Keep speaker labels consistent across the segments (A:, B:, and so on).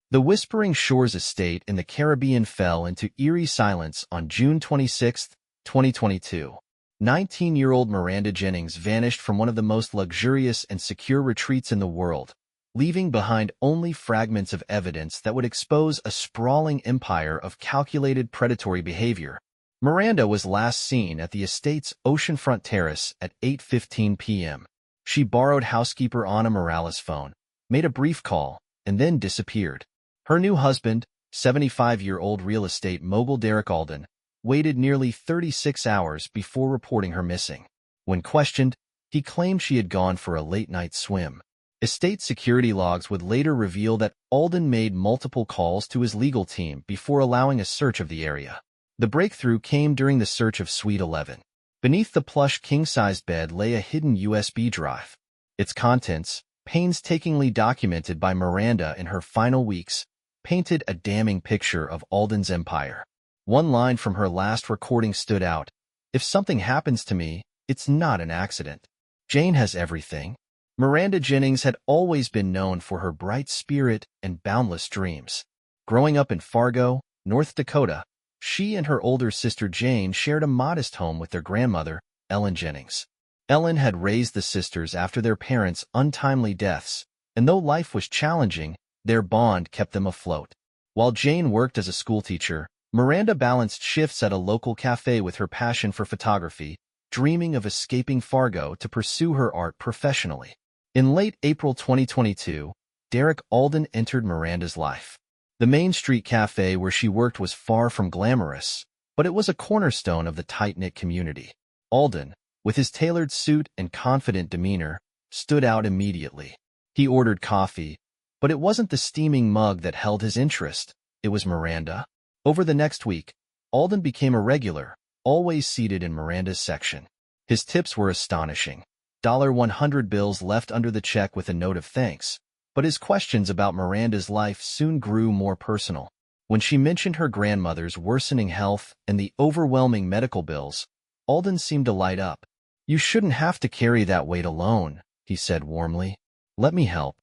A: The Whispering Shores estate in the Caribbean fell into eerie silence on June 26, 2022. 19-year-old Miranda Jennings vanished from one of the most luxurious and secure retreats in the world, leaving behind only fragments of evidence that would expose a sprawling empire of calculated predatory behavior. Miranda was last seen at the estate's oceanfront terrace at 8:15 p.m. She borrowed housekeeper Ana Morales' phone, made a brief call, and then disappeared. Her new husband, 75-year-old real estate mogul Derek Alden, waited nearly 36 hours before reporting her missing. When questioned, he claimed she had gone for a late-night swim. Estate security logs would later reveal that Alden made multiple calls to his legal team before allowing a search of the area. The breakthrough came during the search of Suite 11. Beneath the plush king-sized bed lay a hidden USB drive. Its contents, painstakingly documented by Miranda in her final weeks, painted a damning picture of Alden's empire. One line from her last recording stood out: "If something happens to me, it's not an accident. Jayne has everything." Miranda Jennings had always been known for her bright spirit and boundless dreams. Growing up in Fargo, North Dakota, she and her older sister Jayne shared a modest home with their grandmother, Ellen Jennings. Ellen had raised the sisters after their parents' untimely deaths, and though life was challenging, their bond kept them afloat. While Jayne worked as a schoolteacher, Miranda balanced shifts at a local cafe with her passion for photography, dreaming of escaping Fargo to pursue her art professionally. In late April 2022, Derek Alden entered Miranda's life. The Main Street cafe where she worked was far from glamorous, but it was a cornerstone of the tight-knit community. Alden, with his tailored suit and confident demeanor, stood out immediately. He ordered coffee, but it wasn't the steaming mug that held his interest. It was Miranda. Over the next week, Alden became a regular, always seated in Miranda's section. His tips were astonishing. $100 bills left under the check with a note of thanks. But his questions about Miranda's life soon grew more personal. When she mentioned her grandmother's worsening health and the overwhelming medical bills, Alden seemed to light up. "You shouldn't have to carry that weight alone," he said warmly. "Let me help."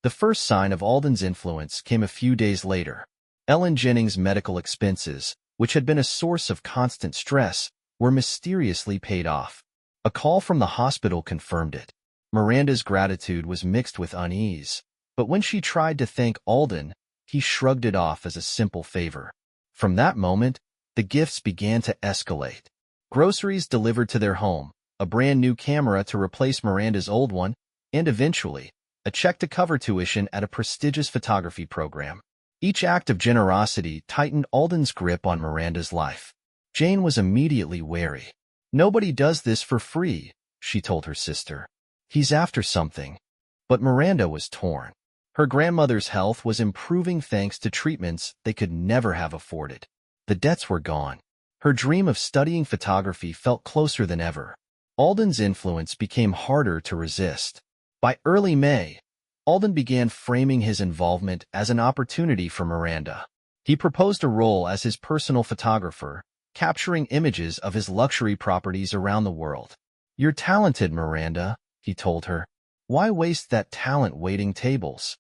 A: The first sign of Alden's influence came a few days later. Ellen Jennings' medical expenses, which had been a source of constant stress, were mysteriously paid off. A call from the hospital confirmed it. Miranda's gratitude was mixed with unease, but when she tried to thank Alden, he shrugged it off as a simple favor. From that moment, the gifts began to escalate. Groceries delivered to their home, a brand new camera to replace Miranda's old one, and eventually, a check to cover tuition at a prestigious photography program. Each act of generosity tightened Alden's grip on Miranda's life. Jayne was immediately wary. "Nobody does this for free," she told her sister. "He's after something." But Miranda was torn. Her grandmother's health was improving thanks to treatments they could never have afforded. The debts were gone. Her dream of studying photography felt closer than ever. Alden's influence became harder to resist. By early May, Alden began framing his involvement as an opportunity for Miranda. He proposed a role as his personal photographer, capturing images of his luxury properties around the world. "You're talented, Miranda," he told her. "Why waste that talent waiting tables?"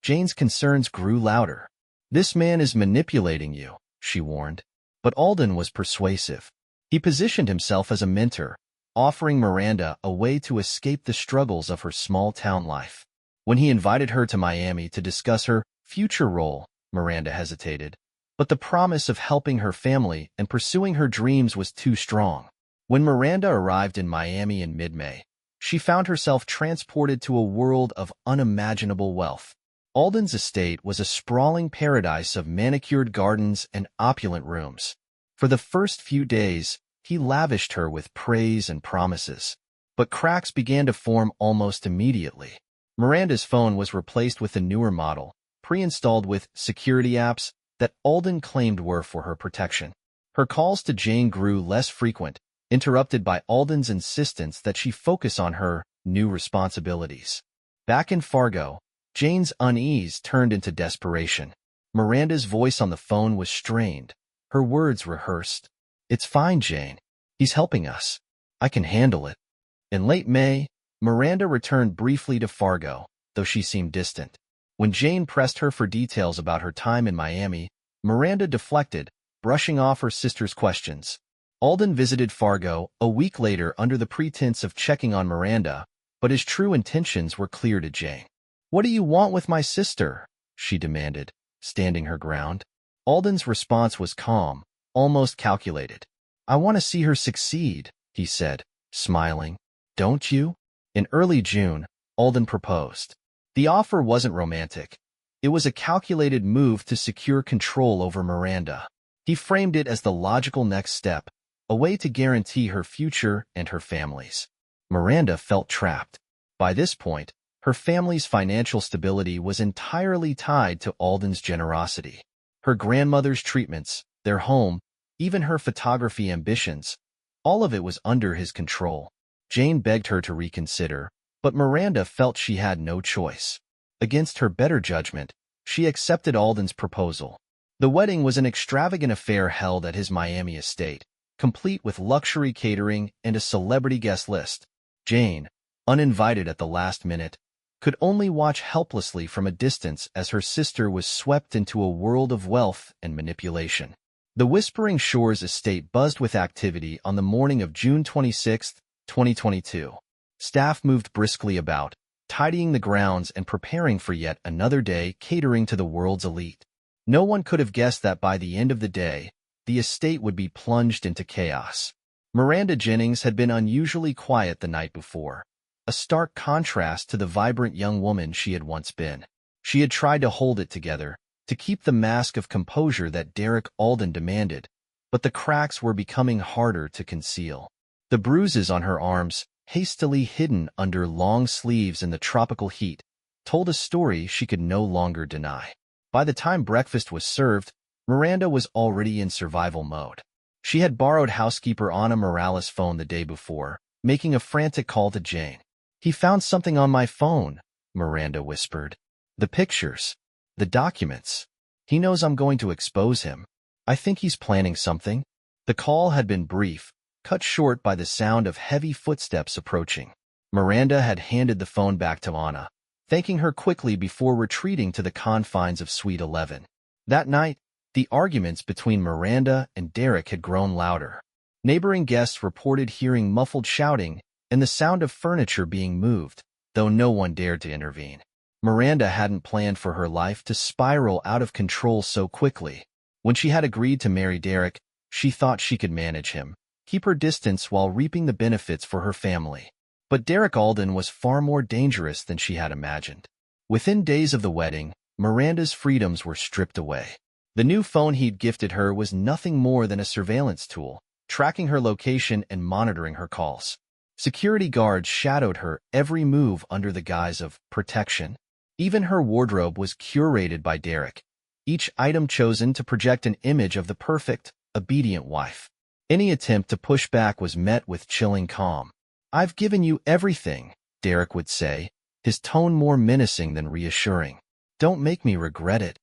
A: Jayne's concerns grew louder. "This man is manipulating you," she warned. But Alden was persuasive. He positioned himself as a mentor, offering Miranda a way to escape the struggles of her small-town life. When he invited her to Miami to discuss her future role, Miranda hesitated. But the promise of helping her family and pursuing her dreams was too strong. When Miranda arrived in Miami in mid-May, she found herself transported to a world of unimaginable wealth. Alden's estate was a sprawling paradise of manicured gardens and opulent rooms. For the first few days, he lavished her with praise and promises. But cracks began to form almost immediately. Miranda's phone was replaced with a newer model, pre-installed with security apps that Alden claimed were for her protection. Her calls to Jayne grew less frequent, interrupted by Alden's insistence that she focus on her new responsibilities. Back in Fargo, Jayne's unease turned into desperation. Miranda's voice on the phone was strained, her words rehearsed. "It's fine, Jayne. He's helping us. I can handle it." In late May, Miranda returned briefly to Fargo, though she seemed distant. When Jayne pressed her for details about her time in Miami, Miranda deflected, brushing off her sister's questions. Alden visited Fargo a week later under the pretense of checking on Miranda, but his true intentions were clear to Jayne. "What do you want with my sister?" she demanded, standing her ground. Alden's response was calm, almost calculated. "I want to see her succeed," he said, smiling. "Don't you?" In early June, Alden proposed. The offer wasn't romantic. It was a calculated move to secure control over Miranda. He framed it as the logical next step, a way to guarantee her future and her family's. Miranda felt trapped. By this point, her family's financial stability was entirely tied to Alden's generosity. Her grandmother's treatments, their home, even her photography ambitions, all of it was under his control. Jayne begged her to reconsider, but Miranda felt she had no choice. Against her better judgment, she accepted Alden's proposal. The wedding was an extravagant affair held at his Miami estate, complete with luxury catering and a celebrity guest list. Jayne, uninvited at the last minute, could only watch helplessly from a distance as her sister was swept into a world of wealth and manipulation. The Whispering Shores estate buzzed with activity on the morning of June 26, 2022. Staff moved briskly about, tidying the grounds and preparing for yet another day catering to the world's elite. No one could have guessed that by the end of the day, the estate would be plunged into chaos. Miranda Jennings had been unusually quiet the night before, a stark contrast to the vibrant young woman she had once been. She had tried to hold it together, to keep the mask of composure that Derek Alden demanded, but the cracks were becoming harder to conceal. The bruises on her arms, hastily hidden under long sleeves in the tropical heat, told a story she could no longer deny. By the time breakfast was served, Miranda was already in survival mode. She had borrowed housekeeper Ana Morales' phone the day before, making a frantic call to Jayne. "He found something on my phone," Miranda whispered. "The pictures. The documents. He knows I'm going to expose him. I think he's planning something." The call had been brief, cut short by the sound of heavy footsteps approaching. Miranda had handed the phone back to Ana, thanking her quickly before retreating to the confines of Suite 11. That night, the arguments between Miranda and Derek had grown louder. Neighboring guests reported hearing muffled shouting and the sound of furniture being moved, though no one dared to intervene. Miranda hadn't planned for her life to spiral out of control so quickly. When she had agreed to marry Derek, she thought she could manage him, keep her distance while reaping the benefits for her family. But Derek Alden was far more dangerous than she had imagined. Within days of the wedding, Miranda's freedoms were stripped away. The new phone he'd gifted her was nothing more than a surveillance tool, tracking her location and monitoring her calls. Security guards shadowed her every move under the guise of protection. Even her wardrobe was curated by Derek, each item chosen to project an image of the perfect, obedient wife. Any attempt to push back was met with chilling calm. "I've given you everything," Derek would say, his tone more menacing than reassuring. "Don't make me regret it."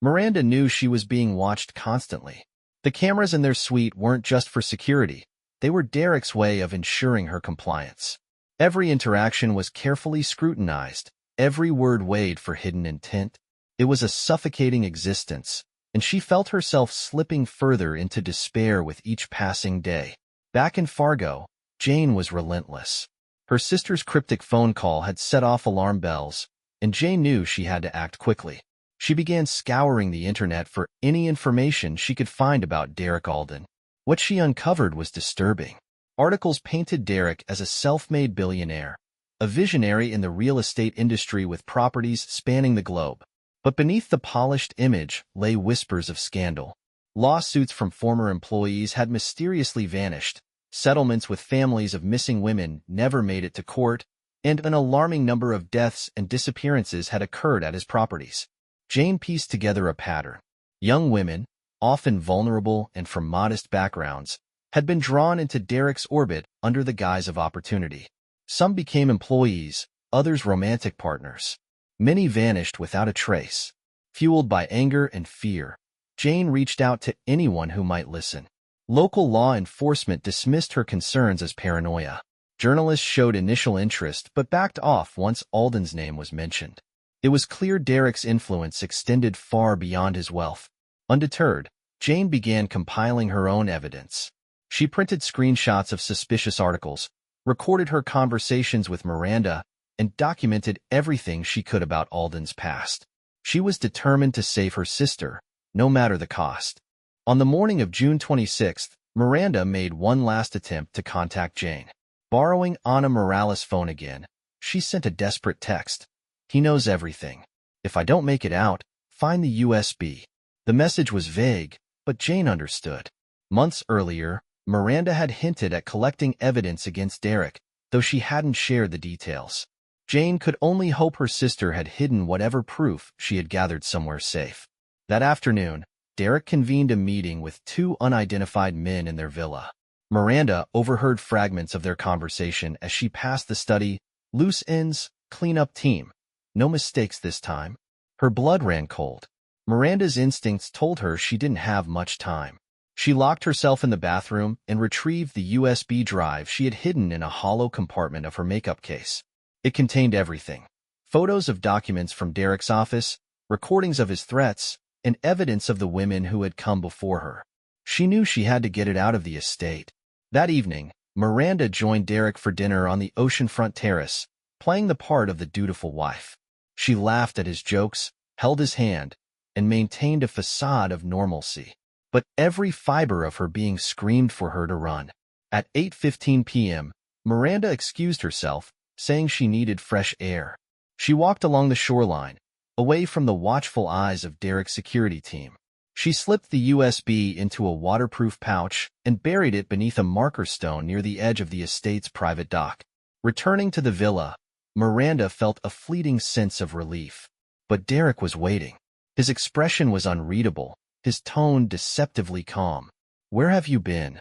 A: Miranda knew she was being watched constantly. The cameras in their suite weren't just for security. They were Derek's way of ensuring her compliance. Every interaction was carefully scrutinized, every word weighed for hidden intent. It was a suffocating existence, and she felt herself slipping further into despair with each passing day. Back in Fargo, Jayne was relentless. Her sister's cryptic phone call had set off alarm bells, and Jayne knew she had to act quickly. She began scouring the internet for any information she could find about Derek Alden. What she uncovered was disturbing. Articles painted Derek as a self-made billionaire, a visionary in the real estate industry with properties spanning the globe. But beneath the polished image lay whispers of scandal. Lawsuits from former employees had mysteriously vanished, settlements with families of missing women never made it to court, and an alarming number of deaths and disappearances had occurred at his properties. Jayne pieced together a pattern. Young women, often vulnerable and from modest backgrounds, had been drawn into Derek's orbit under the guise of opportunity. Some became employees, others romantic partners. Many vanished without a trace. Fueled by anger and fear, Jayne reached out to anyone who might listen. Local law enforcement dismissed her concerns as paranoia. Journalists showed initial interest but backed off once Alden's name was mentioned. It was clear Derek's influence extended far beyond his wealth. Undeterred, Jayne began compiling her own evidence. She printed screenshots of suspicious articles, recorded her conversations with Miranda, and documented everything she could about Alden's past. She was determined to save her sister, no matter the cost. On the morning of June 26th, Miranda made one last attempt to contact Jayne. Borrowing Ana Morales' phone again, she sent a desperate text. "He knows everything. If I don't make it out, find the USB." The message was vague, but Jayne understood. Months earlier, Miranda had hinted at collecting evidence against Derek, though she hadn't shared the details. Jayne could only hope her sister had hidden whatever proof she had gathered somewhere safe. That afternoon, Derek convened a meeting with two unidentified men in their villa. Miranda overheard fragments of their conversation as she passed the study. "Loose ends, clean-up team. No mistakes this time." Her blood ran cold. Miranda's instincts told her she didn't have much time. She locked herself in the bathroom and retrieved the USB drive she had hidden in a hollow compartment of her makeup case. It contained everything: photos of documents from Derek's office, recordings of his threats, and evidence of the women who had come before her. She knew she had to get it out of the estate. That evening, Miranda joined Derek for dinner on the oceanfront terrace, playing the part of the dutiful wife. She laughed at his jokes, held his hand, and maintained a facade of normalcy. But every fiber of her being screamed for her to run. At 8:15 p.m., Miranda excused herself, saying she needed fresh air. She walked along the shoreline, away from the watchful eyes of Derek's security team. She slipped the USB into a waterproof pouch and buried it beneath a marker stone near the edge of the estate's private dock. Returning to the villa, Miranda felt a fleeting sense of relief. But Derek was waiting. His expression was unreadable, his tone deceptively calm. "Where have you been?"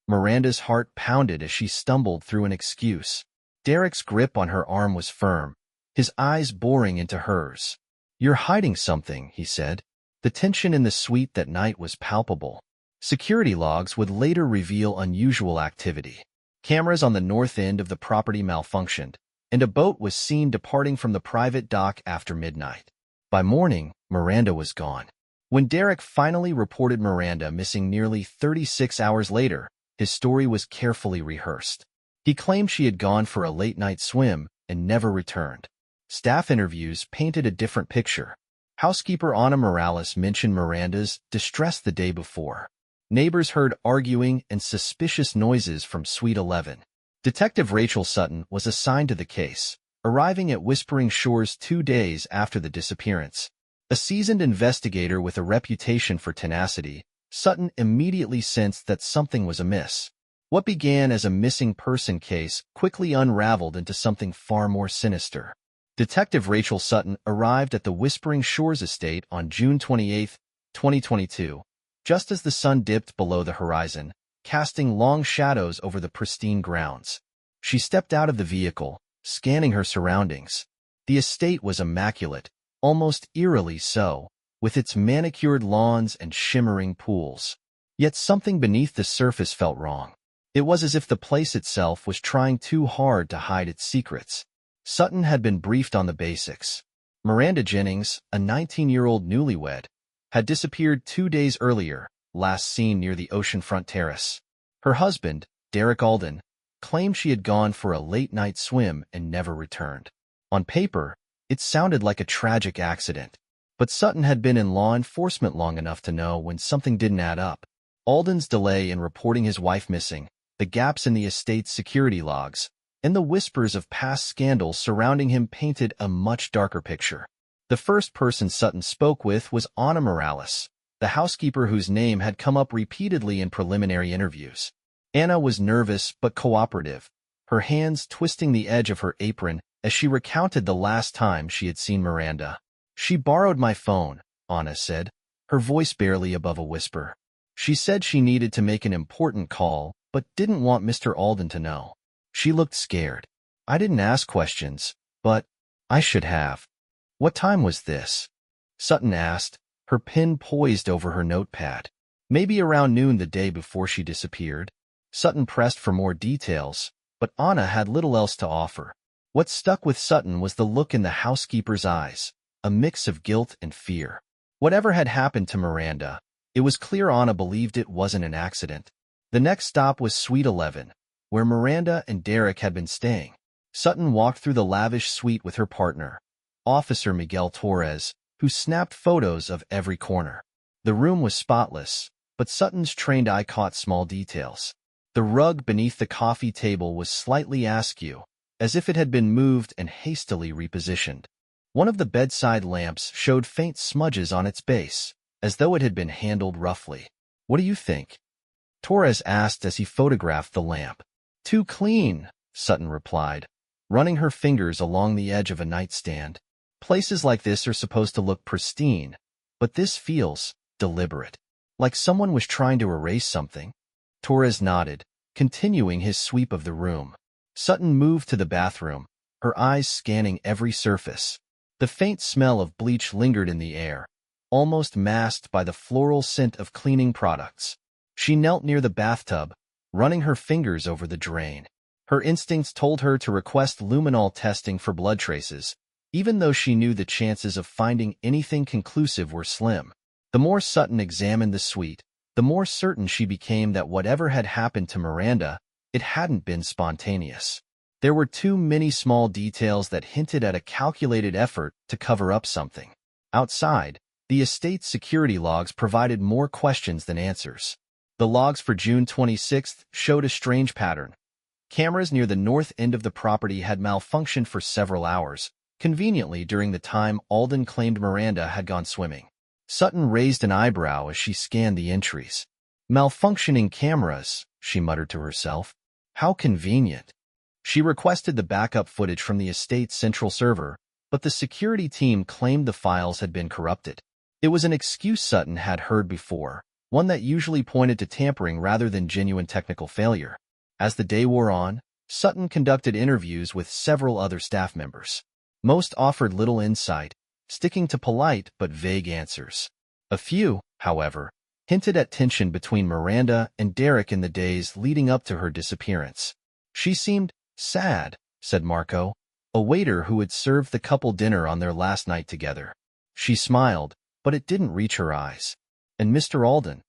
A: Miranda's heart pounded as she stumbled through an excuse. Derek's grip on her arm was firm, his eyes boring into hers. "You're hiding something," he said. The tension in the suite that night was palpable. Security logs would later reveal unusual activity. Cameras on the north end of the property malfunctioned, and a boat was seen departing from the private dock after midnight. By morning, Miranda was gone. When Derek finally reported Miranda missing nearly 36 hours later, his story was carefully rehearsed. He claimed she had gone for a late-night swim and never returned. Staff interviews painted a different picture. Housekeeper Ana Morales mentioned Miranda's distress the day before. Neighbors heard arguing and suspicious noises from Suite 11. Detective Rachel Sutton was assigned to the case, arriving at Whispering Shores 2 days after the disappearance. A seasoned investigator with a reputation for tenacity, Sutton immediately sensed that something was amiss. What began as a missing person case quickly unraveled into something far more sinister. Detective Rachel Sutton arrived at the Whispering Shores estate on June 28, 2022, just as the sun dipped below the horizon, casting long shadows over the pristine grounds. She stepped out of the vehicle, scanning her surroundings. The estate was immaculate, almost eerily so, with its manicured lawns and shimmering pools. Yet something beneath the surface felt wrong. It was as if the place itself was trying too hard to hide its secrets. Sutton had been briefed on the basics. Miranda Jennings, a 19-year-old newlywed, had disappeared 2 days earlier, last seen near the oceanfront terrace. Her husband, Derek Alden, claimed she had gone for a late-night swim and never returned. On paper, it sounded like a tragic accident, but Sutton had been in law enforcement long enough to know when something didn't add up. Alden's delay in reporting his wife missing, the gaps in the estate's security logs, and the whispers of past scandals surrounding him painted a much darker picture. The first person Sutton spoke with was Ana Morales, the housekeeper whose name had come up repeatedly in preliminary interviews. Ana was nervous but cooperative, her hands twisting the edge of her apron as she recounted the last time she had seen Miranda. "She borrowed my phone," Ana said, her voice barely above a whisper. "She said she needed to make an important call, but didn't want Mr. Alden to know. She looked scared. I didn't ask questions, but I should have." "What time was this?" Sutton asked, her pen poised over her notepad. "Maybe around noon the day before she disappeared." Sutton pressed for more details, but Ana had little else to offer. What stuck with Sutton was the look in the housekeeper's eyes, a mix of guilt and fear. Whatever had happened to Miranda, it was clear Anna believed it wasn't an accident. The next stop was Suite 11, where Miranda and Derek had been staying. Sutton walked through the lavish suite with her partner, Officer Miguel Torres, who snapped photos of every corner. The room was spotless, but Sutton's trained eye caught small details. The rug beneath the coffee table was slightly askew, as if it had been moved and hastily repositioned. One of the bedside lamps showed faint smudges on its base, as though it had been handled roughly. "What do you think?" Torres asked as he photographed the lamp. "Too clean," Sutton replied, running her fingers along the edge of a nightstand. "Places like this are supposed to look pristine, but this feels deliberate, like someone was trying to erase something." Torres nodded, continuing his sweep of the room. Sutton moved to the bathroom, her eyes scanning every surface. The faint smell of bleach lingered in the air, almost masked by the floral scent of cleaning products. She knelt near the bathtub, running her fingers over the drain. Her instincts told her to request luminol testing for blood traces, even though she knew the chances of finding anything conclusive were slim. The more Sutton examined the suite, the more certain she became that whatever had happened to Miranda, it hadn't been spontaneous. There were too many small details that hinted at a calculated effort to cover up something. Outside, the estate's security logs provided more questions than answers. The logs for June 26th showed a strange pattern. Cameras near the north end of the property had malfunctioned for several hours, conveniently during the time Alden claimed Miranda had gone swimming. Sutton raised an eyebrow as she scanned the entries. "Malfunctioning cameras," she muttered to herself. "How convenient." She requested the backup footage from the estate's central server, but the security team claimed the files had been corrupted. It was an excuse Sutton had heard before, one that usually pointed to tampering rather than genuine technical failure. As the day wore on, Sutton conducted interviews with several other staff members. Most offered little insight, sticking to polite but vague answers. A few, however, hinted at tension between Miranda and Derek in the days leading up to her disappearance. "She seemed sad," said Marco, a waiter who had served the couple dinner on their last night together. She smiled, but it didn't reach her eyes. And Mr. Alden,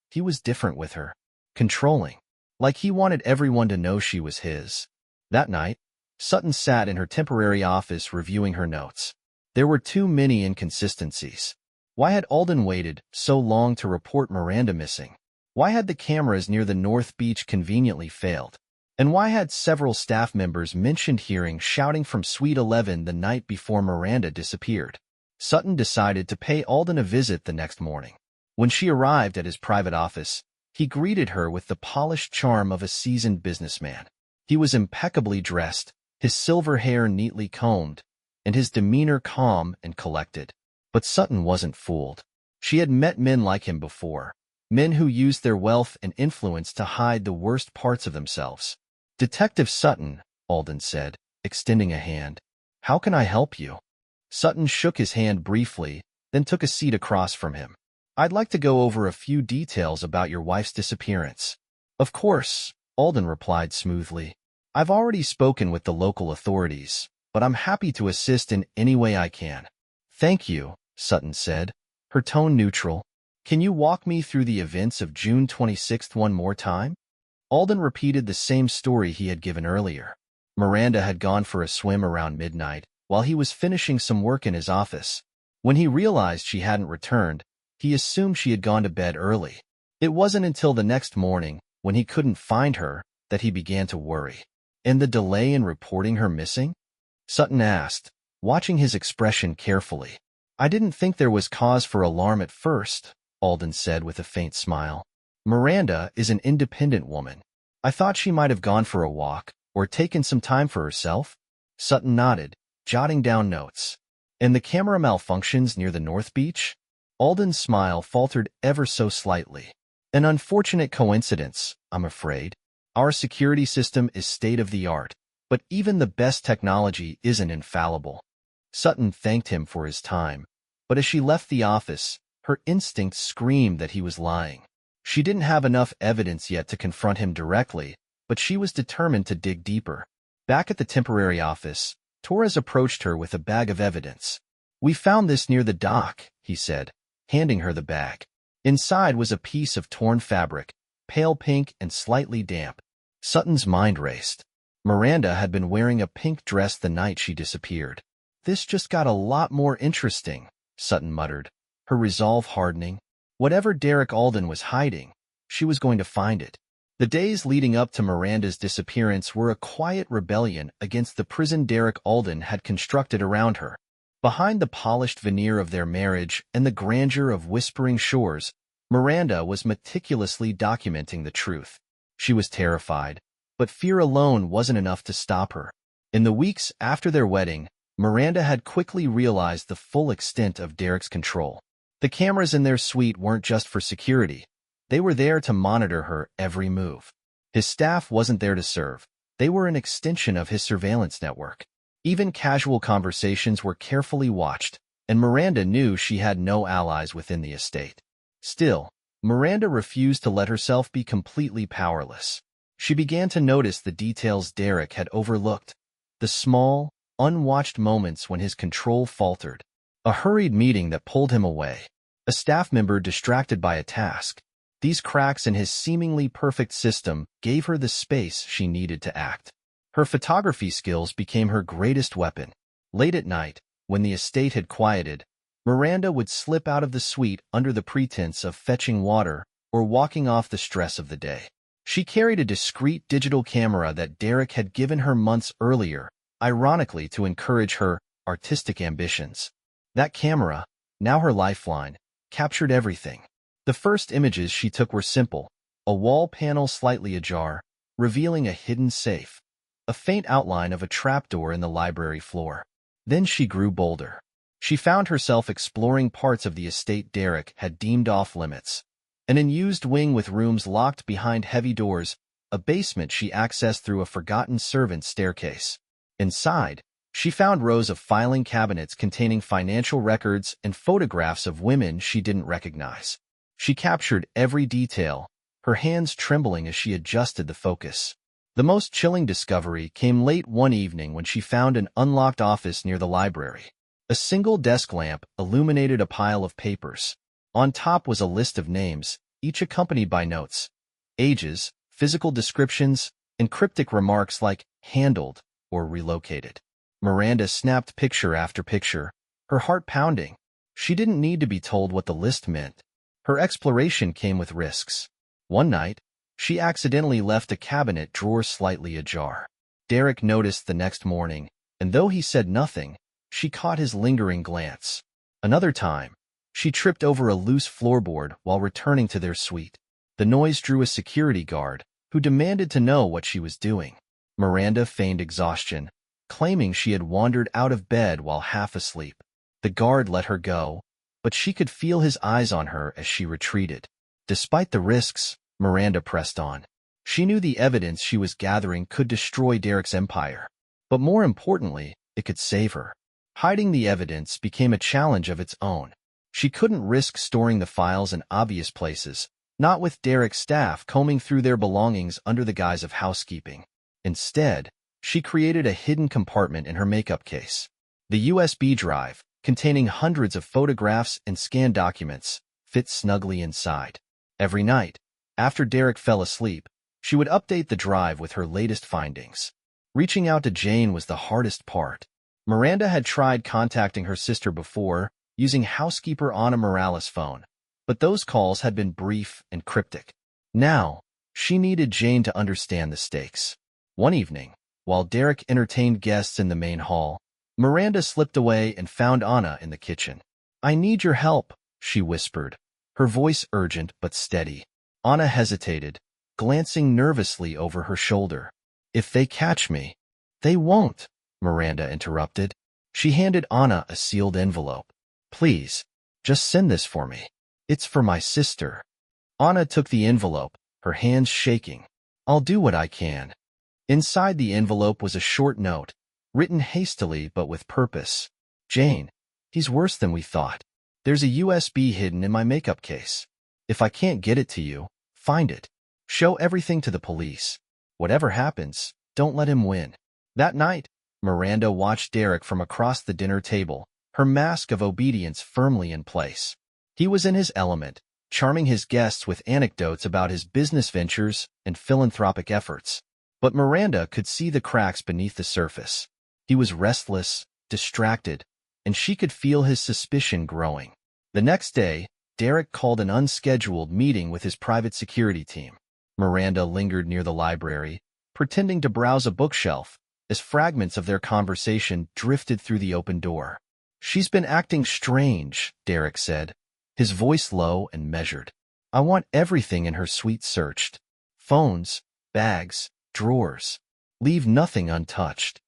A: he was different with her, controlling, like he wanted everyone to know she was his. That night, Sutton sat in her temporary office reviewing her notes. There were too many inconsistencies. Why had Alden waited so long to report Miranda missing? Why had the cameras near the North Beach conveniently failed? And why had several staff members mentioned hearing shouting from Suite 11 the night before Miranda disappeared? Sutton decided to pay Alden a visit the next morning. When she arrived at his private office, he greeted her with the polished charm of a seasoned businessman. He was impeccably dressed, his silver hair neatly combed, and his demeanor calm and collected. But Sutton wasn't fooled. She had met men like him before, men who used their wealth and influence to hide the worst parts of themselves. "Detective Sutton," Alden said, extending a hand. "How can I help you?" Sutton shook his hand briefly, then took a seat across from him. "I'd like to go over a few details about your wife's disappearance." "Of course," Alden replied smoothly. "I've already spoken with the local authorities, but I'm happy to assist in any way I can." "Thank you," Sutton said, her tone neutral. "Can you walk me through the events of June 26th one more time?" Alden repeated the same story he had given earlier. Miranda had gone for a swim around midnight, while he was finishing some work in his office. When he realized she hadn't returned, he assumed she had gone to bed early. It wasn't until the next morning, when he couldn't find her, that he began to worry. "And the delay in reporting her missing?" Sutton asked, watching his expression carefully. "I didn't think there was cause for alarm at first," Alden said with a faint smile. "Miranda is an independent woman. I thought she might have gone for a walk, or taken some time for herself." Sutton nodded, jotting down notes. "And the camera malfunctions near the North Beach?" Alden's smile faltered ever so slightly. "An unfortunate coincidence, I'm afraid. Our security system is state-of-the-art, but even the best technology isn't infallible." Sutton thanked him for his time, but as she left the office, her instincts screamed that he was lying. She didn't have enough evidence yet to confront him directly, but she was determined to dig deeper. Back at the temporary office, Torres approached her with a bag of evidence. "We found this near the dock," he said, handing her the bag. Inside was a piece of torn fabric, pale pink and slightly damp. Sutton's mind raced. Miranda had been wearing a pink dress the night she disappeared. "This just got a lot more interesting," Sutton muttered, her resolve hardening. Whatever Derek Alden was hiding, she was going to find it. The days leading up to Miranda's disappearance were a quiet rebellion against the prison Derek Alden had constructed around her. Behind the polished veneer of their marriage and the grandeur of Whispering Shores, Miranda was meticulously documenting the truth. She was terrified, but fear alone wasn't enough to stop her. In the weeks after their wedding, Miranda had quickly realized the full extent of Derek's control. The cameras in their suite weren't just for security. They were there to monitor her every move. His staff wasn't there to serve. They were an extension of his surveillance network. Even casual conversations were carefully watched, and Miranda knew she had no allies within the estate. Still, Miranda refused to let herself be completely powerless. She began to notice the details Derek had overlooked, the small, unwatched moments when his control faltered. A hurried meeting that pulled him away. A staff member distracted by a task. These cracks in his seemingly perfect system gave her the space she needed to act. Her photography skills became her greatest weapon. Late at night, when the estate had quieted, Miranda would slip out of the suite under the pretense of fetching water or walking off the stress of the day. She carried a discreet digital camera that Derek had given her months earlier, ironically to encourage her artistic ambitions. That camera, now her lifeline, captured everything. The first images she took were simple, a wall panel slightly ajar, revealing a hidden safe, a faint outline of a trapdoor in the library floor. Then she grew bolder. She found herself exploring parts of the estate Derek had deemed off-limits. An unused wing with rooms locked behind heavy doors, a basement she accessed through a forgotten servant's staircase. Inside, she found rows of filing cabinets containing financial records and photographs of women she didn't recognize. She captured every detail, her hands trembling as she adjusted the focus. The most chilling discovery came late one evening when she found an unlocked office near the library. A single desk lamp illuminated a pile of papers. On top was a list of names, each accompanied by notes, ages, physical descriptions, and cryptic remarks like handled or relocated. Miranda snapped picture after picture, her heart pounding. She didn't need to be told what the list meant. Her exploration came with risks. One night, she accidentally left a cabinet drawer slightly ajar. Derek noticed the next morning, and though he said nothing, she caught his lingering glance. Another time, she tripped over a loose floorboard while returning to their suite. The noise drew a security guard, who demanded to know what she was doing. Miranda feigned exhaustion, claiming she had wandered out of bed while half asleep. The guard let her go, but she could feel his eyes on her as she retreated. Despite the risks, Miranda pressed on. She knew the evidence she was gathering could destroy Derek's empire. But more importantly, it could save her. Hiding the evidence became a challenge of its own. She couldn't risk storing the files in obvious places, not with Derek's staff combing through their belongings under the guise of housekeeping. Instead, she created a hidden compartment in her makeup case. The USB drive, containing hundreds of photographs and scanned documents, fit snugly inside. Every night, after Derek fell asleep, she would update the drive with her latest findings. Reaching out to Jayne was the hardest part. Miranda had tried contacting her sister before, using housekeeper Anna Morales' phone, but those calls had been brief and cryptic. Now, she needed Jayne to understand the stakes. One evening, while Derek entertained guests in the main hall, Miranda slipped away and found Anna in the kitchen. "I need your help," she whispered, her voice urgent but steady. Anna hesitated, glancing nervously over her shoulder. "If they catch me—" "They won't," Miranda interrupted. She handed Anna a sealed envelope. "Please, just send this for me. It's for my sister." Anna took the envelope, her hands shaking. "I'll do what I can." Inside the envelope was a short note, written hastily but with purpose. "Jayne, he's worse than we thought. There's a USB hidden in my makeup case. If I can't get it to you, find it. Show everything to the police. Whatever happens, don't let him win." That night, Miranda watched Derek from across the dinner table, her mask of obedience firmly in place. He was in his element, charming his guests with anecdotes about his business ventures and philanthropic efforts. But Miranda could see the cracks beneath the surface. He was restless, distracted, and she could feel his suspicion growing. The next day, Derek called an unscheduled meeting with his private security team. Miranda lingered near the library, pretending to browse a bookshelf, as fragments of their conversation drifted through the open door. "She's been acting strange," Derek said, his voice low and measured. "I want everything in her suite searched. Phones, bags, drawers. Leave nothing untouched."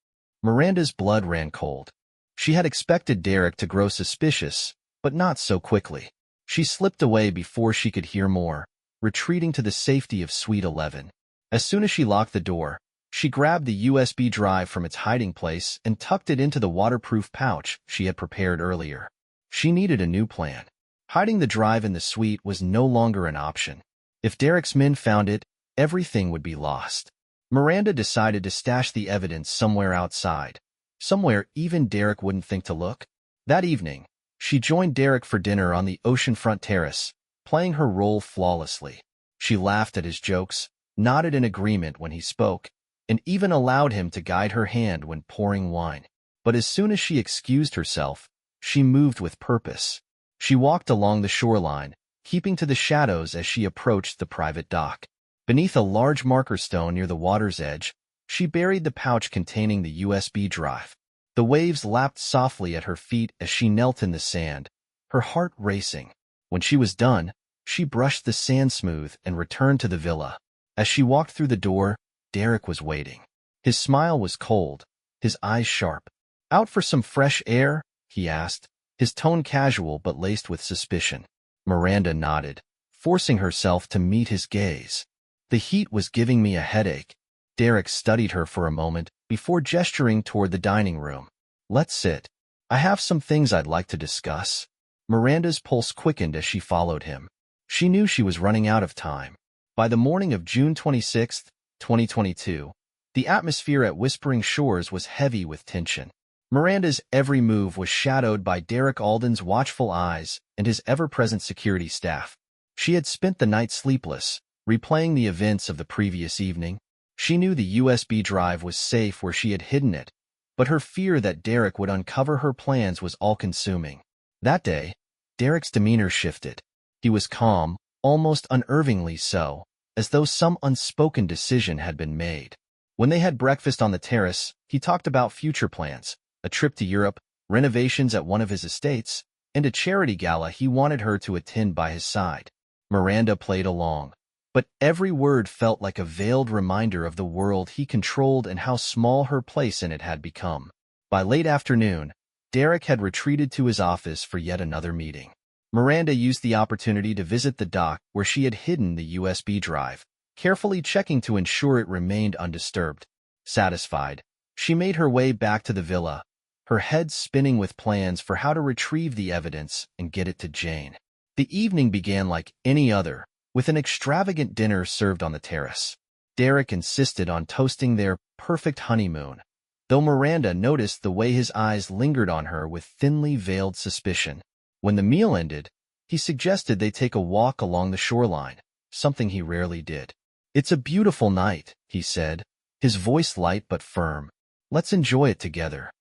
A: Miranda's blood ran cold. She had expected Derek to grow suspicious, but not so quickly. She slipped away before she could hear more, retreating to the safety of Suite 11. As soon as she locked the door, she grabbed the USB drive from its hiding place and tucked it into the waterproof pouch she had prepared earlier. She needed a new plan. Hiding the drive in the suite was no longer an option. If Derek's men found it, everything would be lost. Miranda decided to stash the evidence somewhere outside, somewhere even Derek wouldn't think to look. That evening, she joined Derek for dinner on the oceanfront terrace, playing her role flawlessly. She laughed at his jokes, nodded in agreement when he spoke, and even allowed him to guide her hand when pouring wine. But as soon as she excused herself, she moved with purpose. She walked along the shoreline, keeping to the shadows as she approached the private dock. Beneath a large marker stone near the water's edge, she buried the pouch containing the USB drive. The waves lapped softly at her feet as she knelt in the sand, her heart racing. When she was done, she brushed the sand smooth and returned to the villa. As she walked through the door, Derek was waiting. His smile was cold, his eyes sharp. "Out for some fresh air?" he asked, his tone casual but laced with suspicion. Miranda nodded, forcing herself to meet his gaze. "The heat was giving me a headache." Derek studied her for a moment before gesturing toward the dining room. "Let's sit. I have some things I'd like to discuss." Miranda's pulse quickened as she followed him. She knew she was running out of time. By the morning of June 26, 2022, the atmosphere at Whispering Shores was heavy with tension. Miranda's every move was shadowed by Derek Alden's watchful eyes and his ever-present security staff. She had spent the night sleepless, replaying the events of the previous evening. She knew the USB drive was safe where she had hidden it, but her fear that Derek would uncover her plans was all-consuming. That day, Derek's demeanor shifted. He was calm, almost unnervingly so, as though some unspoken decision had been made. When they had breakfast on the terrace, he talked about future plans, a trip to Europe, renovations at one of his estates, and a charity gala he wanted her to attend by his side. Miranda played along, but every word felt like a veiled reminder of the world he controlled and how small her place in it had become. By late afternoon, Derek had retreated to his office for yet another meeting. Miranda used the opportunity to visit the dock where she had hidden the USB drive, carefully checking to ensure it remained undisturbed. Satisfied, she made her way back to the villa, her head spinning with plans for how to retrieve the evidence and get it to Jayne. The evening began like any other, with an extravagant dinner served on the terrace. Derek insisted on toasting their perfect honeymoon, though Miranda noticed the way his eyes lingered on her with thinly veiled suspicion. When the meal ended, he suggested they take a walk along the shoreline, something he rarely did. "It's a beautiful night," he said, his voice light but firm. "Let's enjoy it together."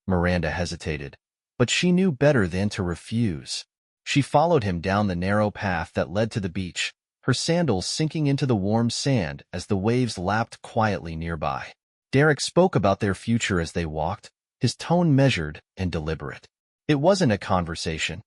A: Miranda hesitated, but she knew better than to refuse. She followed him down the narrow path that led to the beach, her sandals sinking into the warm sand as the waves lapped quietly nearby. Derek spoke about their future as they walked, his tone measured and deliberate. It wasn't a conversation.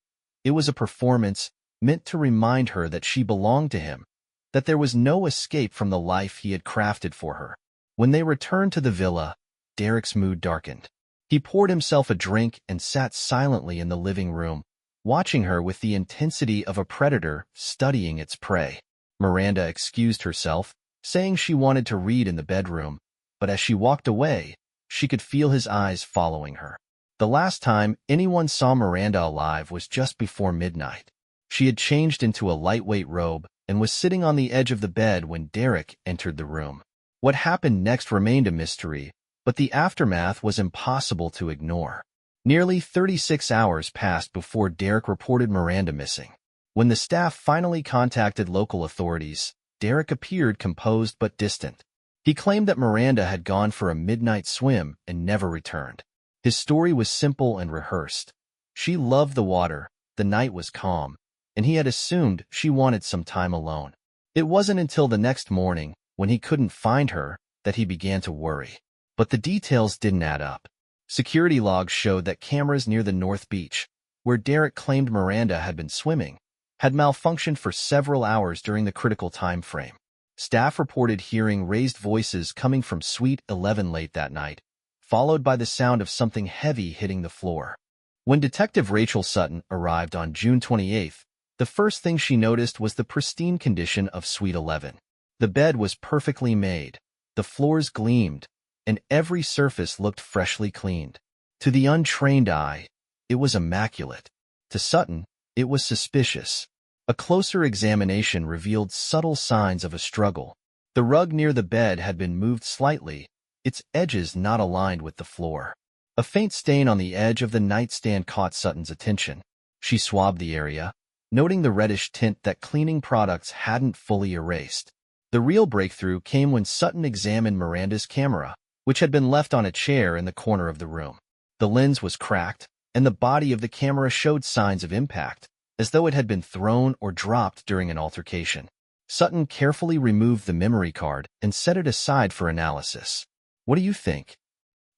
A: It was a performance meant to remind her that she belonged to him, that there was no escape from the life he had crafted for her. When they returned to the villa, Derek's mood darkened. He poured himself a drink and sat silently in the living room, watching her with the intensity of a predator studying its prey. Miranda excused herself, saying she wanted to read in the bedroom, but as she walked away, she could feel his eyes following her. The last time anyone saw Miranda alive was just before midnight. She had changed into a lightweight robe and was sitting on the edge of the bed when Derek entered the room. What happened next remained a mystery, but the aftermath was impossible to ignore. Nearly 36 hours passed before Derek reported Miranda missing. When the staff finally contacted local authorities, Derek appeared composed but distant. He claimed that Miranda had gone for a midnight swim and never returned. His story was simple and rehearsed. She loved the water, the night was calm, and he had assumed she wanted some time alone. It wasn't until the next morning, when he couldn't find her, that he began to worry. But the details didn't add up. Security logs showed that cameras near the North Beach, where Derek claimed Miranda had been swimming, had malfunctioned for several hours during the critical time frame. Staff reported hearing raised voices coming from Suite 11 late that night, followed by the sound of something heavy hitting the floor. When Detective Rachel Sutton arrived on June 28th, the first thing she noticed was the pristine condition of Suite 11. The bed was perfectly made, the floors gleamed, and every surface looked freshly cleaned. To the untrained eye, it was immaculate. To Sutton, it was suspicious. A closer examination revealed subtle signs of a struggle. The rug near the bed had been moved slightly, its edges not aligned with the floor. A faint stain on the edge of the nightstand caught Sutton's attention. She swabbed the area, noting the reddish tint that cleaning products hadn't fully erased. The real breakthrough came when Sutton examined Miranda's camera, which had been left on a chair in the corner of the room. The lens was cracked, and the body of the camera showed signs of impact, as though it had been thrown or dropped during an altercation. Sutton carefully removed the memory card and set it aside for analysis. "What do you think?"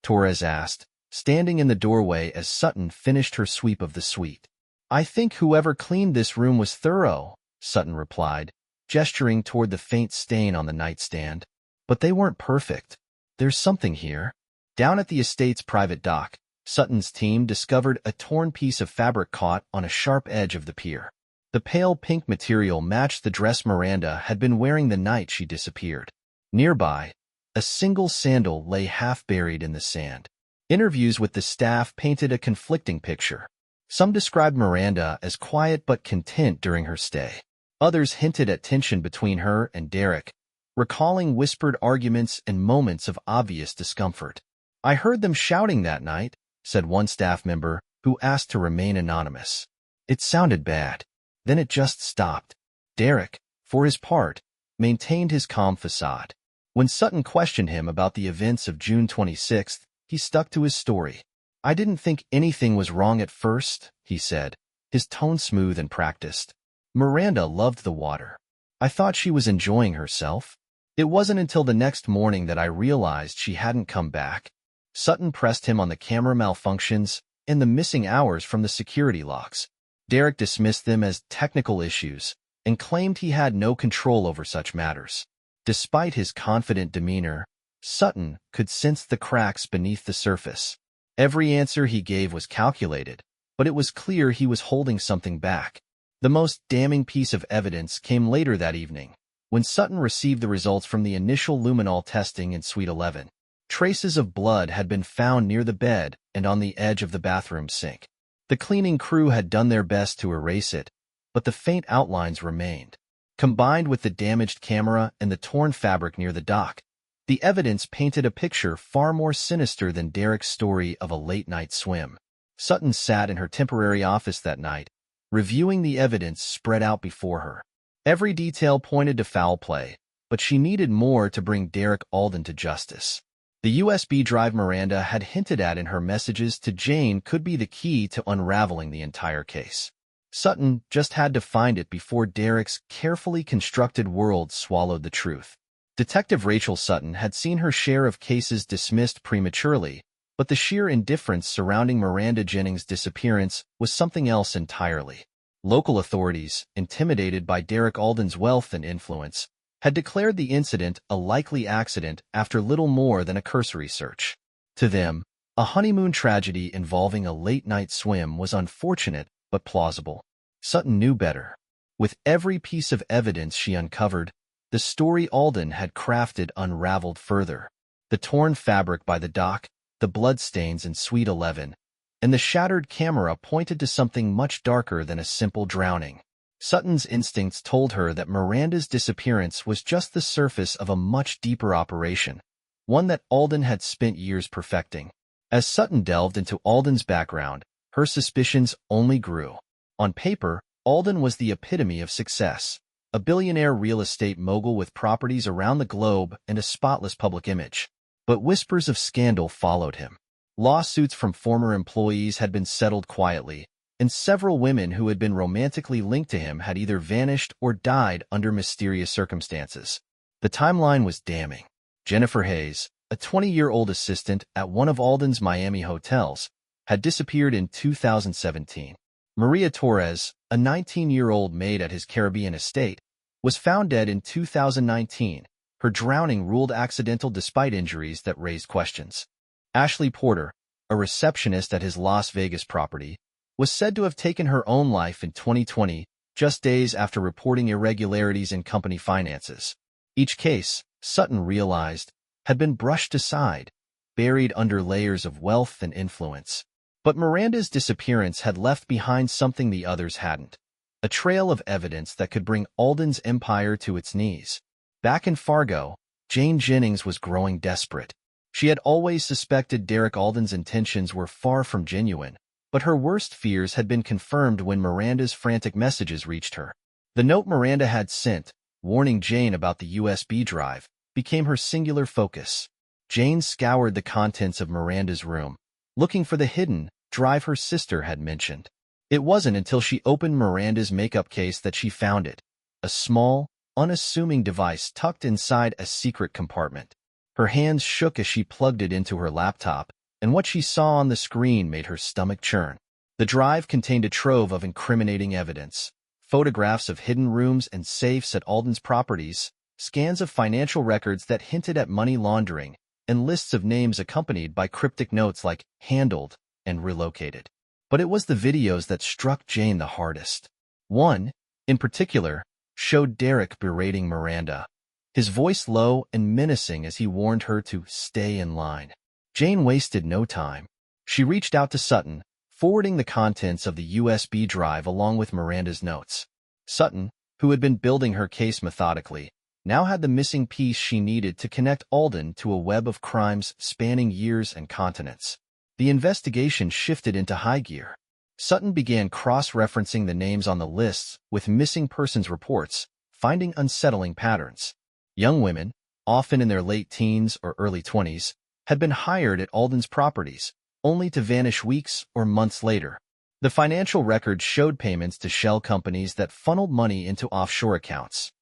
A: Torres asked, standing in the doorway as Sutton finished her sweep of the suite. "I think whoever cleaned this room was thorough," Sutton replied, gesturing toward the faint stain on the nightstand. "But they weren't perfect. There's something here." Down at the estate's private dock, Sutton's team discovered a torn piece of fabric caught on a sharp edge of the pier. The pale pink material matched the dress Miranda had been wearing the night she disappeared. Nearby, a single sandal lay half buried in the sand. Interviews with the staff painted a conflicting picture. Some described Miranda as quiet but content during her stay. Others hinted at tension between her and Derek, recalling whispered arguments and moments of obvious discomfort. "I heard them shouting that night," said one staff member, who asked to remain anonymous. "It sounded bad. Then it just stopped." Derek, for his part, maintained his calm facade. When Sutton questioned him about the events of June 26th, he stuck to his story. "I didn't think anything was wrong at first," he said, his tone smooth and practiced. "Miranda loved the water. I thought she was enjoying herself. It wasn't until the next morning that I realized she hadn't come back." Sutton pressed him on the camera malfunctions and the missing hours from the security logs. Derek dismissed them as technical issues and claimed he had no control over such matters. Despite his confident demeanor, Sutton could sense the cracks beneath the surface. Every answer he gave was calculated, but it was clear he was holding something back. The most damning piece of evidence came later that evening, when Sutton received the results from the initial luminol testing in Suite 11. Traces of blood had been found near the bed and on the edge of the bathroom sink. The cleaning crew had done their best to erase it, but the faint outlines remained. Combined with the damaged camera and the torn fabric near the dock, the evidence painted a picture far more sinister than Derek's story of a late-night swim. Sutton sat in her temporary office that night, reviewing the evidence spread out before her. Every detail pointed to foul play, but she needed more to bring Derek Alden to justice. The USB drive Miranda had hinted at in her messages to Jayne could be the key to unraveling the entire case. Sutton just had to find it before Derek's carefully constructed world swallowed the truth. Detective Rachel Sutton had seen her share of cases dismissed prematurely, but the sheer indifference surrounding Miranda Jennings' disappearance was something else entirely. Local authorities, intimidated by Derek Alden's wealth and influence, had declared the incident a likely accident after little more than a cursory search. To them, a honeymoon tragedy involving a late-night swim was unfortunate but plausible. Sutton knew better. With every piece of evidence she uncovered, the story Alden had crafted unraveled further. The torn fabric by the dock, the bloodstains in Suite 11, and the shattered camera pointed to something much darker than a simple drowning. Sutton's instincts told her that Miranda's disappearance was just the surface of a much deeper operation, one that Alden had spent years perfecting. As Sutton delved into Alden's background, her suspicions only grew. On paper, Alden was the epitome of success, a billionaire real estate mogul with properties around the globe and a spotless public image. But whispers of scandal followed him. Lawsuits from former employees had been settled quietly, and several women who had been romantically linked to him had either vanished or died under mysterious circumstances. The timeline was damning. Jennifer Hayes, a 20-year-old assistant at one of Alden's Miami hotels, had disappeared in 2017. Maria Torres, a 19-year-old maid at his Caribbean estate, was found dead in 2019, her drowning ruled accidental despite injuries that raised questions. Ashley Porter, a receptionist at his Las Vegas property, was said to have taken her own life in 2020, just days after reporting irregularities in company finances. Each case, Sutton realized, had been brushed aside, buried under layers of wealth and influence. But Miranda's disappearance had left behind something the others hadn't, a trail of evidence that could bring Alden's empire to its knees. Back in Fargo, Jayne Jennings was growing desperate. She had always suspected Derek Alden's intentions were far from genuine, but her worst fears had been confirmed when Miranda's frantic messages reached her. The note Miranda had sent, warning Jayne about the USB drive, became her singular focus. Jayne scoured the contents of Miranda's room, looking for the hidden drive her sister had mentioned. It wasn't until she opened Miranda's makeup case that she found it, a small, unassuming device tucked inside a secret compartment. Her hands shook as she plugged it into her laptop, and what she saw on the screen made her stomach churn. The drive contained a trove of incriminating evidence, photographs of hidden rooms and safes at Alden's properties, scans of financial records that hinted at money laundering, and lists of names accompanied by cryptic notes like handled and relocated. But it was the videos that struck Jayne the hardest. One, in particular, showed Derek berating Miranda, his voice low and menacing as he warned her to stay in line. Jayne wasted no time. She reached out to Sutton, forwarding the contents of the USB drive along with Miranda's notes. Sutton, who had been building her case methodically, now had the missing piece she needed to connect Alden to a web of crimes spanning years and continents. The investigation shifted into high gear. Sutton began cross-referencing the names on the lists with missing persons reports, finding unsettling patterns. Young women, often in their late teens or early 20s, had been hired at Alden's properties, only to vanish weeks or months later. The financial records showed payments to shell companies that funneled money into offshore accounts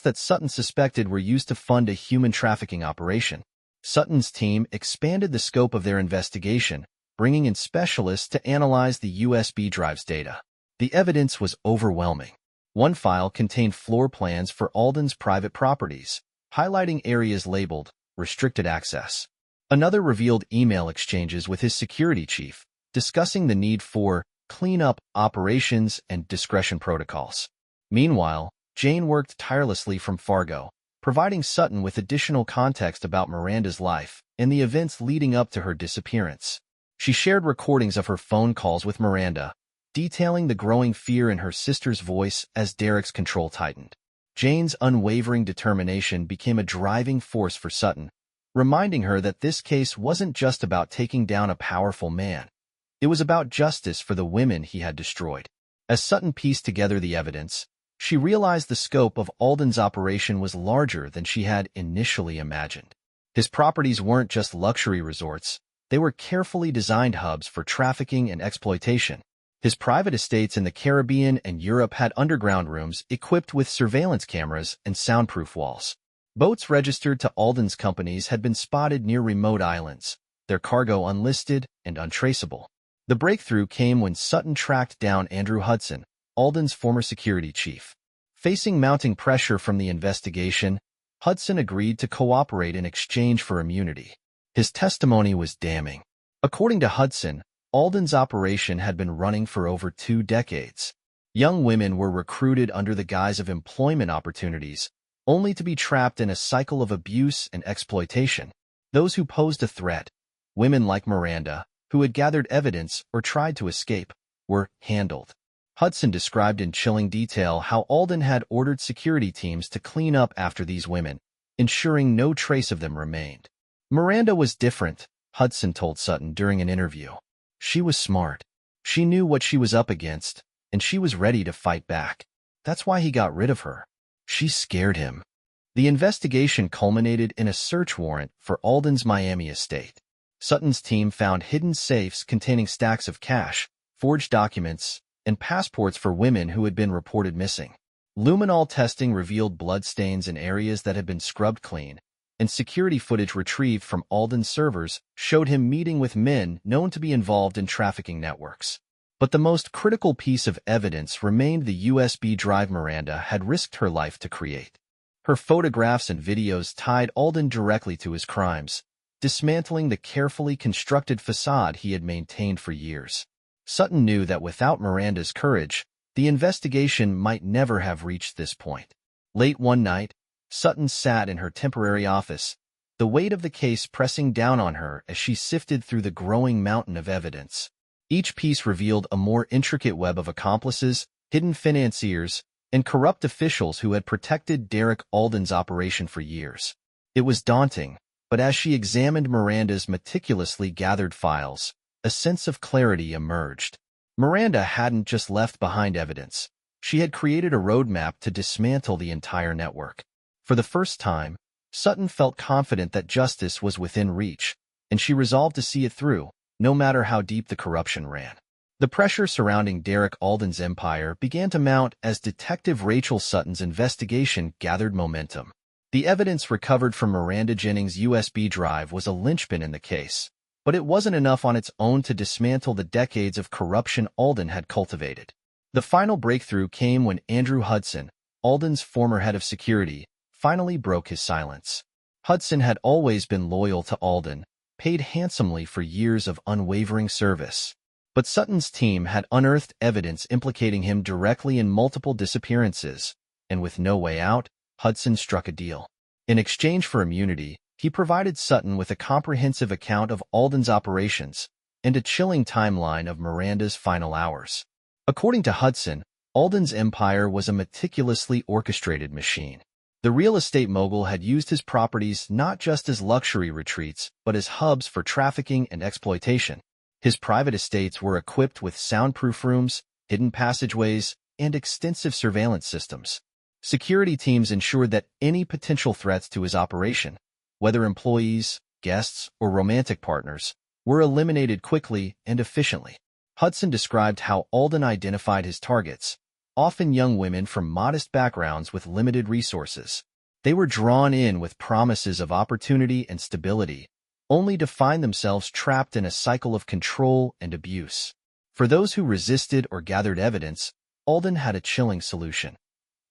A: that Sutton suspected were used to fund a human trafficking operation. Sutton's team expanded the scope of their investigation, bringing in specialists to analyze the USB drive's data. The evidence was overwhelming. One file contained floor plans for Alden's private properties, highlighting areas labeled restricted access. Another revealed email exchanges with his security chief, discussing the need for cleanup operations and discretion protocols. Meanwhile, Jayne worked tirelessly from Fargo, providing Sutton with additional context about Miranda's life and the events leading up to her disappearance. She shared recordings of her phone calls with Miranda, detailing the growing fear in her sister's voice as Derek's control tightened. Jayne's unwavering determination became a driving force for Sutton, reminding her that this case wasn't just about taking down a powerful man. It was about justice for the women he had destroyed. As Sutton pieced together the evidence, she realized the scope of Alden's operation was larger than she had initially imagined. His properties weren't just luxury resorts, they were carefully designed hubs for trafficking and exploitation. His private estates in the Caribbean and Europe had underground rooms equipped with surveillance cameras and soundproof walls. Boats registered to Alden's companies had been spotted near remote islands, their cargo unlisted and untraceable. The breakthrough came when Sutton tracked down Andrew Hudson, Alden's former security chief. Facing mounting pressure from the investigation, Hudson agreed to cooperate in exchange for immunity. His testimony was damning. According to Hudson, Alden's operation had been running for over 2 decades. Young women were recruited under the guise of employment opportunities, only to be trapped in a cycle of abuse and exploitation. Those who posed a threat, women like Miranda, who had gathered evidence or tried to escape, were handled. Hudson described in chilling detail how Alden had ordered security teams to clean up after these women, ensuring no trace of them remained. Miranda was different, Hudson told Sutton during an interview. She was smart. She knew what she was up against, and she was ready to fight back. That's why he got rid of her. She scared him. The investigation culminated in a search warrant for Alden's Miami estate. Sutton's team found hidden safes containing stacks of cash, forged documents, and passports for women who had been reported missing. Luminol testing revealed bloodstains in areas that had been scrubbed clean, and security footage retrieved from Alden's servers showed him meeting with men known to be involved in trafficking networks. But the most critical piece of evidence remained the USB drive Miranda had risked her life to create. Her photographs and videos tied Alden directly to his crimes, dismantling the carefully constructed facade he had maintained for years. Sutton knew that without Miranda's courage, the investigation might never have reached this point. Late one night, Sutton sat in her temporary office, the weight of the case pressing down on her as she sifted through the growing mountain of evidence. Each piece revealed a more intricate web of accomplices, hidden financiers, and corrupt officials who had protected Derek Alden's operation for years. It was daunting, but as she examined Miranda's meticulously gathered files, a sense of clarity emerged. Miranda hadn't just left behind evidence. She had created a roadmap to dismantle the entire network. For the first time, Sutton felt confident that justice was within reach, and she resolved to see it through, no matter how deep the corruption ran. The pressure surrounding Derek Alden's empire began to mount as Detective Rachel Sutton's investigation gathered momentum. The evidence recovered from Miranda Jennings' USB drive was a linchpin in the case, but it wasn't enough on its own to dismantle the decades of corruption Alden had cultivated. The final breakthrough came when Andrew Hudson, Alden's former head of security, finally broke his silence. Hudson had always been loyal to Alden, paid handsomely for years of unwavering service. But Sutton's team had unearthed evidence implicating him directly in multiple disappearances, and with no way out, Hudson struck a deal. In exchange for immunity, he provided Sutton with a comprehensive account of Alden's operations and a chilling timeline of Miranda's final hours. According to Hudson, Alden's empire was a meticulously orchestrated machine. The real estate mogul had used his properties not just as luxury retreats, but as hubs for trafficking and exploitation. His private estates were equipped with soundproof rooms, hidden passageways, and extensive surveillance systems. Security teams ensured that any potential threats to his operation, whether employees, guests, or romantic partners, were eliminated quickly and efficiently. Hudson described how Alden identified his targets, often young women from modest backgrounds with limited resources. They were drawn in with promises of opportunity and stability, only to find themselves trapped in a cycle of control and abuse. For those who resisted or gathered evidence, Alden had a chilling solution.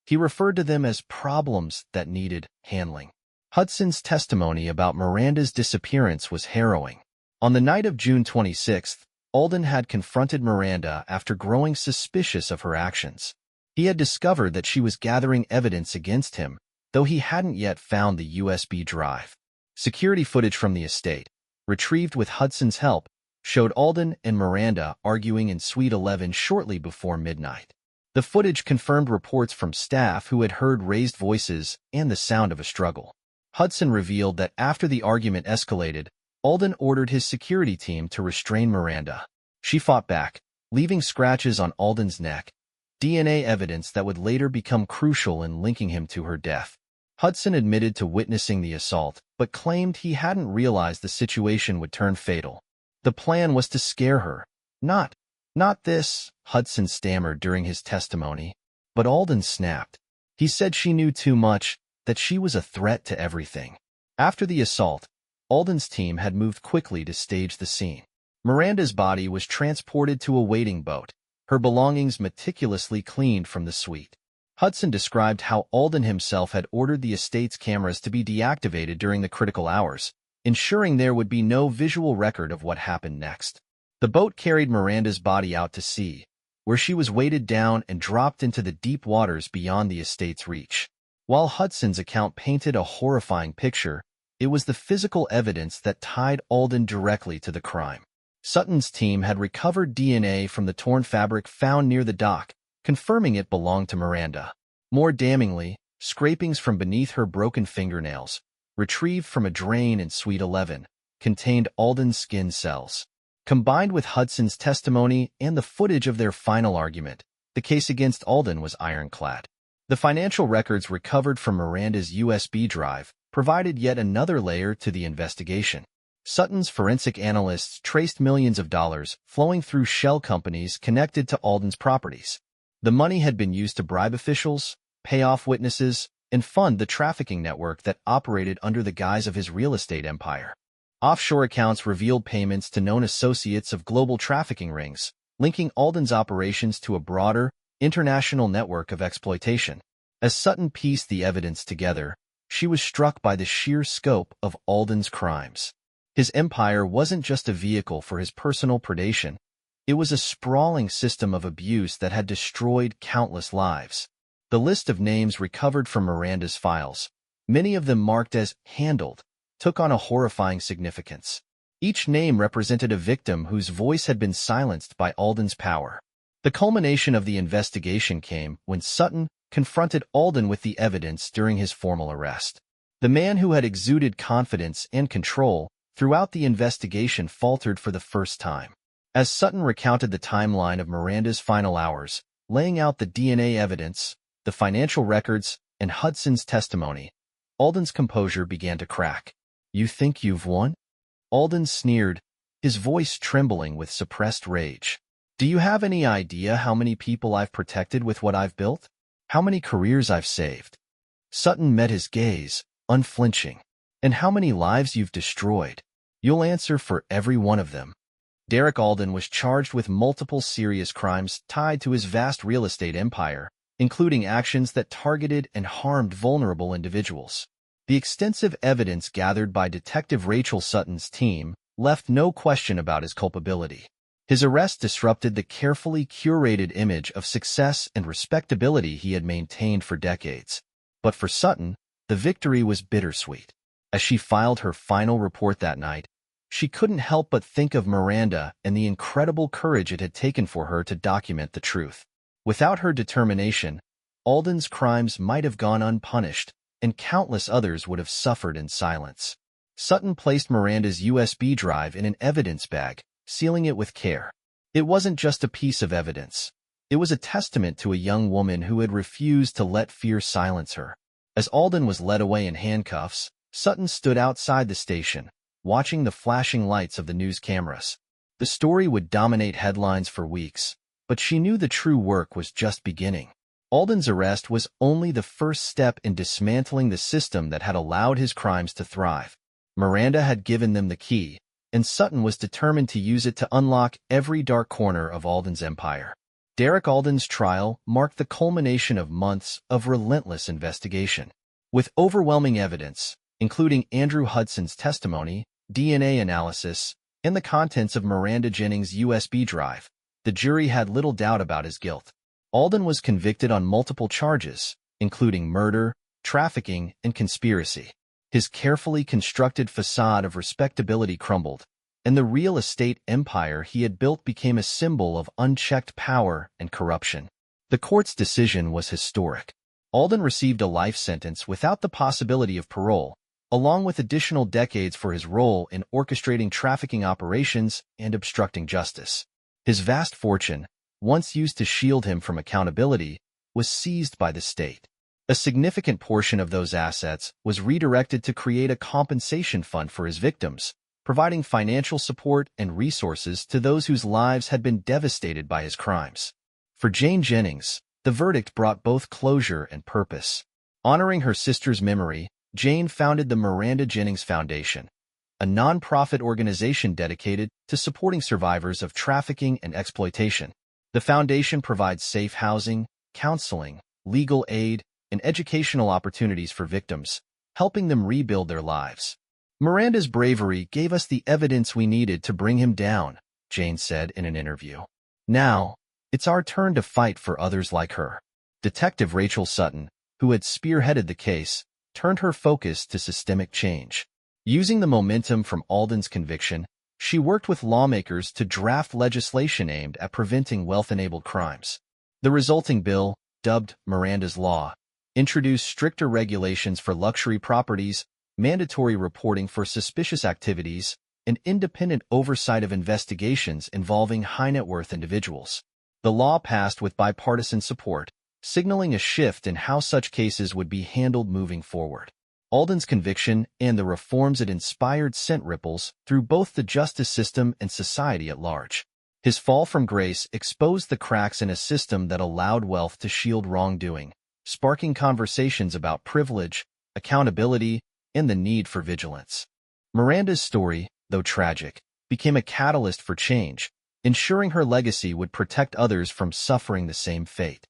A: He referred to them as problems that needed handling. Hudson's testimony about Miranda's disappearance was harrowing. On the night of June 26th, Alden had confronted Miranda after growing suspicious of her actions. He had discovered that she was gathering evidence against him, though he hadn't yet found the USB drive. Security footage from the estate, retrieved with Hudson's help, showed Alden and Miranda arguing in Suite 11 shortly before midnight. The footage confirmed reports from staff who had heard raised voices and the sound of a struggle. Hudson revealed that after the argument escalated, Alden ordered his security team to restrain Miranda. She fought back, leaving scratches on Alden's neck, DNA evidence that would later become crucial in linking him to her death. Hudson admitted to witnessing the assault, but claimed he hadn't realized the situation would turn fatal. The plan was to scare her. Not this, Hudson stammered during his testimony. But Alden snapped. He said she knew too much, that she was a threat to everything. After the assault, Alden's team had moved quickly to stage the scene. Miranda's body was transported to a waiting boat, her belongings meticulously cleaned from the suite. Hudson described how Alden himself had ordered the estate's cameras to be deactivated during the critical hours, ensuring there would be no visual record of what happened next. The boat carried Miranda's body out to sea, where she was weighted down and dropped into the deep waters beyond the estate's reach. While Hudson's account painted a horrifying picture, it was the physical evidence that tied Alden directly to the crime. Sutton's team had recovered DNA from the torn fabric found near the dock, confirming it belonged to Miranda. More damningly, scrapings from beneath her broken fingernails, retrieved from a drain in Suite 11, contained Alden's skin cells. Combined with Hudson's testimony and the footage of their final argument, the case against Alden was ironclad. The financial records recovered from Miranda's USB drive provided yet another layer to the investigation. Sutton's forensic analysts traced millions of dollars flowing through shell companies connected to Alden's properties. The money had been used to bribe officials, pay off witnesses, and fund the trafficking network that operated under the guise of his real estate empire. Offshore accounts revealed payments to known associates of global trafficking rings, linking Alden's operations to a broader, international network of exploitation. As Sutton pieced the evidence together, she was struck by the sheer scope of Alden's crimes. His empire wasn't just a vehicle for his personal predation. It was a sprawling system of abuse that had destroyed countless lives. The list of names recovered from Miranda's files, many of them marked as handled, took on a horrifying significance. Each name represented a victim whose voice had been silenced by Alden's power. The culmination of the investigation came when Sutton confronted Alden with the evidence during his formal arrest. The man who had exuded confidence and control throughout the investigation faltered for the first time. As Sutton recounted the timeline of Miranda's final hours, laying out the DNA evidence, the financial records, and Hudson's testimony, Alden's composure began to crack. "You think you've won?" Alden sneered, his voice trembling with suppressed rage. "Do you have any idea how many people I've protected with what I've built? How many careers I've saved?" Sutton met his gaze, unflinching. "And how many lives you've destroyed? You'll answer for every one of them." Derek Alden was charged with multiple serious crimes tied to his vast real estate empire, including actions that targeted and harmed vulnerable individuals. The extensive evidence gathered by Detective Rachel Sutton's team left no question about his culpability. His arrest disrupted the carefully curated image of success and respectability he had maintained for decades. But for Sutton, the victory was bittersweet. As she filed her final report that night, she couldn't help but think of Miranda and the incredible courage it had taken for her to document the truth. Without her determination, Alden's crimes might have gone unpunished, and countless others would have suffered in silence. Sutton placed Miranda's USB drive in an evidence bag, sealing it with care. It wasn't just a piece of evidence. It was a testament to a young woman who had refused to let fear silence her. As Alden was led away in handcuffs, Sutton stood outside the station, watching the flashing lights of the news cameras. The story would dominate headlines for weeks, but she knew the true work was just beginning. Alden's arrest was only the first step in dismantling the system that had allowed his crimes to thrive. Miranda had given them the key, and Sutton was determined to use it to unlock every dark corner of Alden's empire. Derek Alden's trial marked the culmination of months of relentless investigation. With overwhelming evidence, including Andrew Hudson's testimony, DNA analysis, and the contents of Miranda Jennings' USB drive, the jury had little doubt about his guilt. Alden was convicted on multiple charges, including murder, trafficking, and conspiracy. His carefully constructed facade of respectability crumbled, and the real estate empire he had built became a symbol of unchecked power and corruption. The court's decision was historic. Alden received a life sentence without the possibility of parole, along with additional decades for his role in orchestrating trafficking operations and obstructing justice. His vast fortune, once used to shield him from accountability, was seized by the state. A significant portion of those assets was redirected to create a compensation fund for his victims, providing financial support and resources to those whose lives had been devastated by his crimes. For Jayne Jennings, the verdict brought both closure and purpose. Honoring her sister's memory, Jayne founded the Miranda Jennings Foundation, a non-profit organization dedicated to supporting survivors of trafficking and exploitation. The foundation provides safe housing, counseling, legal aid, and educational opportunities for victims, helping them rebuild their lives. "Miranda's bravery gave us the evidence we needed to bring him down," Jayne said in an interview. "Now, it's our turn to fight for others like her." Detective Rachel Sutton, who had spearheaded the case, turned her focus to systemic change. Using the momentum from Alden's conviction, she worked with lawmakers to draft legislation aimed at preventing wealth-enabled crimes. The resulting bill, dubbed Miranda's Law, introduced stricter regulations for luxury properties, mandatory reporting for suspicious activities, and independent oversight of investigations involving high-net-worth individuals. The law passed with bipartisan support, signaling a shift in how such cases would be handled moving forward. Alden's conviction and the reforms it inspired sent ripples through both the justice system and society at large. His fall from grace exposed the cracks in a system that allowed wealth to shield wrongdoing, sparking conversations about privilege, accountability, and the need for vigilance. Miranda's story, though tragic, became a catalyst for change, ensuring her legacy would protect others from suffering the same fate.